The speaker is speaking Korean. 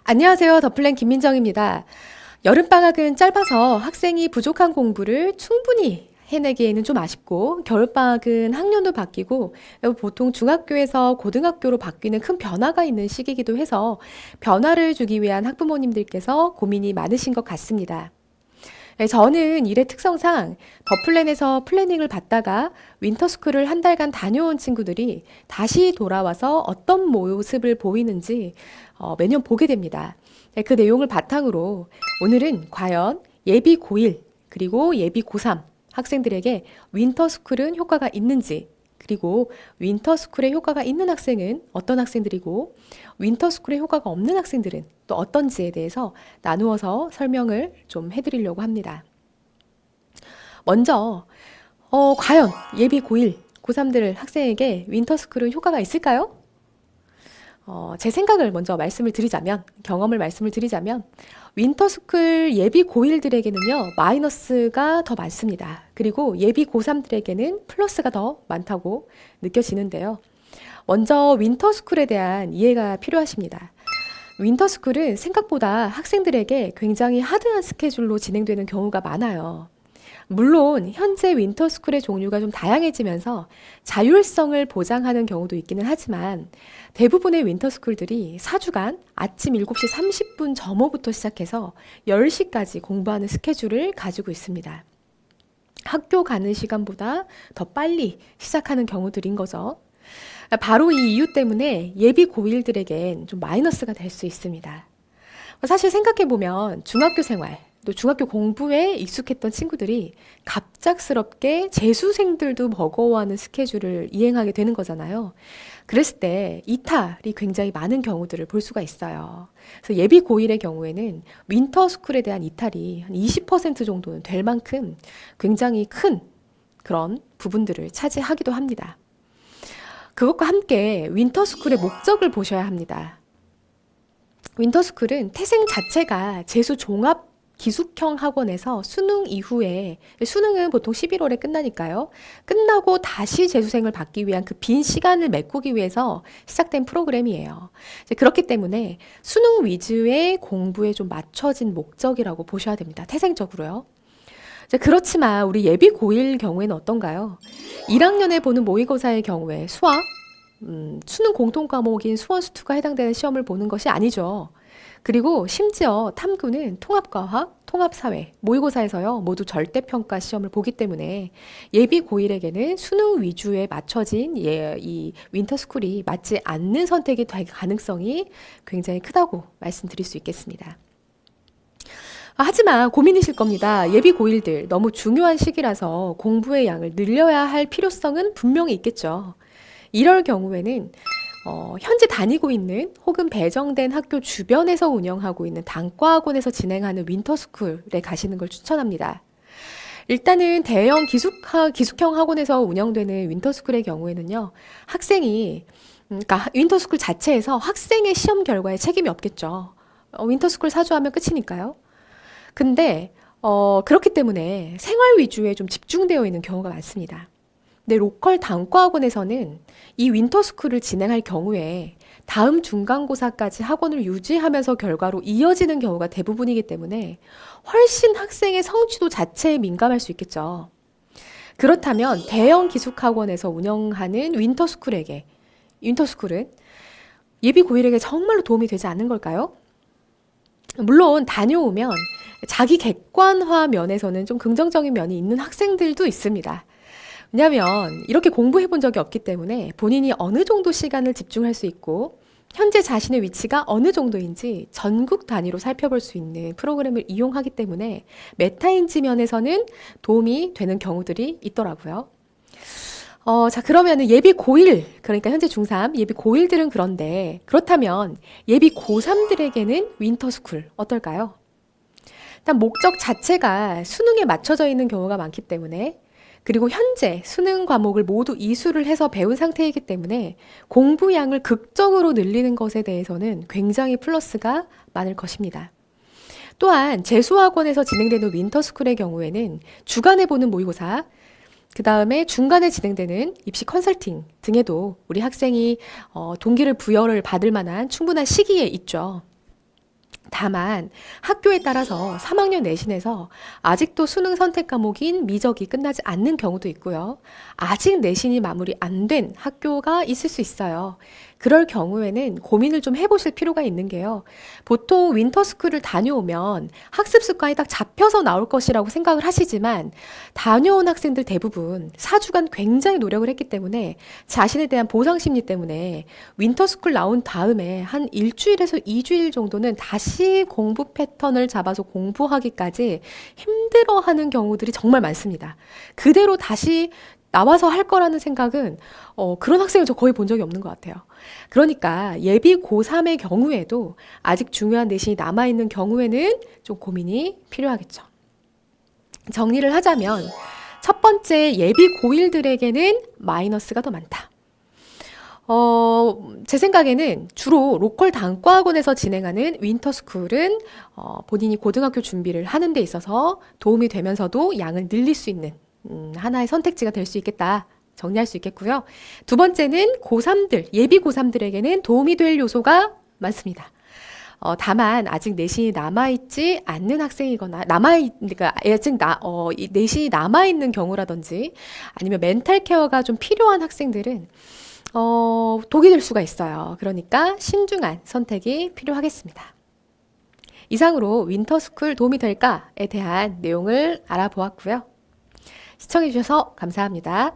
안녕하세요. 더플랜 김민정입니다. 여름방학은 짧아서 학생이 부족한 공부를 충분히 해내기에는 좀 아쉽고, 겨울방학은 학년도 바뀌고 보통 중학교에서 고등학교로 바뀌는 큰 변화가 있는 시기이기도 해서 변화를 주기 위한 학부모님들께서 고민이 많으신 것 같습니다. 네, 저는 일의 특성상 더플랜에서 플래닝을 받다가 윈터스쿨을 한 달간 다녀온 친구들이 다시 돌아와서 어떤 모습을 보이는지 매년 보게 됩니다. 네, 그 내용을 바탕으로 오늘은 과연 예비 고1 그리고 예비 고3 학생들에게 윈터스쿨은 효과가 있는지, 그리고 윈터스쿨에 효과가 있는 학생은 어떤 학생들이고 윈터스쿨에 효과가 없는 학생들은 또 어떤지에 대해서 나누어서 설명을 좀 해드리려고 합니다. 먼저 과연 예비 고1, 고3들 학생에게 윈터스쿨은 효과가 있을까요? 제 생각을 먼저 말씀을 드리자면, 경험을 말씀을 드리자면, 윈터스쿨 예비 고1들에게는요, 마이너스가 더 많습니다. 그리고 예비 고3들에게는 플러스가 더 많다고 느껴지는데요. 먼저 윈터스쿨에 대한 이해가 필요하십니다. 윈터스쿨은 생각보다 학생들에게 굉장히 하드한 스케줄로 진행되는 경우가 많아요. 물론 현재 윈터스쿨의 종류가 좀 다양해지면서 자율성을 보장하는 경우도 있기는 하지만 대부분의 윈터스쿨들이 4주간 아침 7시 30분 점호부터 시작해서 10시까지 공부하는 스케줄을 가지고 있습니다. 학교 가는 시간보다 더 빨리 시작하는 경우들인 거죠. 바로 이 이유 때문에 예비 고1들에겐 좀 마이너스가 될 수 있습니다. 사실 생각해보면 중학교 생활, 또 중학교 공부에 익숙했던 친구들이 갑작스럽게 재수생들도 버거워하는 스케줄을 이행하게 되는 거잖아요. 그랬을 때 이탈이 굉장히 많은 경우들을 볼 수가 있어요. 그래서 예비 고1의 경우에는 윈터스쿨에 대한 이탈이 한 20% 정도는 될 만큼 굉장히 큰 그런 부분들을 차지하기도 합니다. 그것과 함께 윈터스쿨의 목적을 보셔야 합니다. 윈터스쿨은 태생 자체가 재수 종합 기숙형 학원에서 수능 이후에, 수능은 보통 11월에 끝나니까요. 끝나고 다시 재수생을 받기 위한 그 빈 시간을 메꾸기 위해서 시작된 프로그램이에요. 그렇기 때문에 수능 위주의 공부에 좀 맞춰진 목적이라고 보셔야 됩니다. 태생적으로요. 그렇지만 우리 예비 고1 경우에는 어떤가요? 1학년에 보는 모의고사의 경우에 수학, 수능 공통 과목인 수원수투가 해당되는 시험을 보는 것이 아니죠. 그리고 심지어 탐구는 통합과학, 통합사회, 모의고사에서요, 모두 절대평가 시험을 보기 때문에 예비 고1에게는 수능 위주에 맞춰진 이 윈터스쿨이 맞지 않는 선택이 될 가능성이 굉장히 크다고 말씀드릴 수 있겠습니다. 하지만 고민이실 겁니다. 예비 고1들 너무 중요한 시기라서 공부의 양을 늘려야 할 필요성은 분명히 있겠죠. 이럴 경우에는 현재 다니고 있는 혹은 배정된 학교 주변에서 운영하고 있는 단과학원에서 진행하는 윈터스쿨에 가시는 걸 추천합니다. 일단은 대형 기숙형 학원에서 운영되는 윈터스쿨의 경우에는요, 학생이, 그러니까 윈터스쿨 자체에서 학생의 시험 결과에 책임이 없겠죠. 윈터스쿨 사주하면 끝이니까요. 근데 그렇기 때문에 생활 위주에 좀 집중되어 있는 경우가 많습니다. 근데 로컬 단과학원에서는 이 윈터스쿨을 진행할 경우에 다음 중간고사까지 학원을 유지하면서 결과로 이어지는 경우가 대부분이기 때문에 훨씬 학생의 성취도 자체에 민감할 수 있겠죠. 그렇다면 대형 기숙학원에서 운영하는 윈터스쿨은 예비 고1에게 정말로 도움이 되지 않는 걸까요? 물론 다녀오면 자기 객관화 면에서는 좀 긍정적인 면이 있는 학생들도 있습니다. 왜냐하면 이렇게 공부해 본 적이 없기 때문에 본인이 어느 정도 시간을 집중할 수 있고 현재 자신의 위치가 어느 정도인지 전국 단위로 살펴볼 수 있는 프로그램을 이용하기 때문에 메타인지 면에서는 도움이 되는 경우들이 있더라고요. 자, 그러면은 예비 고1, 그러니까 현재 중3, 예비 고1들은 그렇다면 예비 고3들에게는 윈터스쿨 어떨까요? 일단 목적 자체가 수능에 맞춰져 있는 경우가 많기 때문에, 그리고 현재 수능 과목을 모두 이수를 해서 배운 상태이기 때문에 공부량을 극적으로 늘리는 것에 대해서는 굉장히 플러스가 많을 것입니다. 또한 재수학원에서 진행되는 윈터스쿨의 경우에는 주간에 보는 모의고사, 그 다음에 중간에 진행되는 입시 컨설팅 등에도 우리 학생이 동기를 부여를 받을 만한 충분한 시기에 있죠. 다만 학교에 따라서 3학년 내신에서 아직도 수능 선택 과목인 미적이 끝나지 않는 경우도 있고요. 아직 내신이 마무리 안 된 학교가 있을 수 있어요. 그럴 경우에는 고민을 좀 해보실 필요가 있는 게요. 보통 윈터스쿨을 다녀오면 학습 습관이 딱 잡혀서 나올 것이라고 생각을 하시지만 다녀온 학생들 대부분 4주간 굉장히 노력을 했기 때문에 자신에 대한 보상 심리 때문에 윈터스쿨 나온 다음에 한 일주일에서 2주일 정도는 다시 공부 패턴을 잡아서 공부하기까지 힘들어하는 경우들이 정말 많습니다. 그대로 다시 나와서 할 거라는 생각은 그런 학생을 저 거의 본 적이 없는 것 같아요. 그러니까 예비 고3의 경우에도 아직 중요한 내신이 남아있는 경우에는 좀 고민이 필요하겠죠. 정리를 하자면 첫 번째 예비 고1들에게는 마이너스가 더 많다. 제 생각에는 주로 로컬 단과학원에서 진행하는 윈터스쿨은 본인이 고등학교 준비를 하는 데 있어서 도움이 되면서도 양을 늘릴 수 있는 하나의 선택지가 될 수 있겠다. 정리할 수 있겠고요. 두 번째는 고3들, 예비 고3들에게는 도움이 될 요소가 많습니다. 다만 아직 내신이 남아있지 않는 학생이거나 그러니까 아직 내신이 남아있는 경우라든지 아니면 멘탈 케어가 좀 필요한 학생들은 독이 될 수가 있어요. 그러니까 신중한 선택이 필요하겠습니다. 이상으로 윈터스쿨 도움이 될까에 대한 내용을 알아보았고요. 시청해주셔서 감사합니다.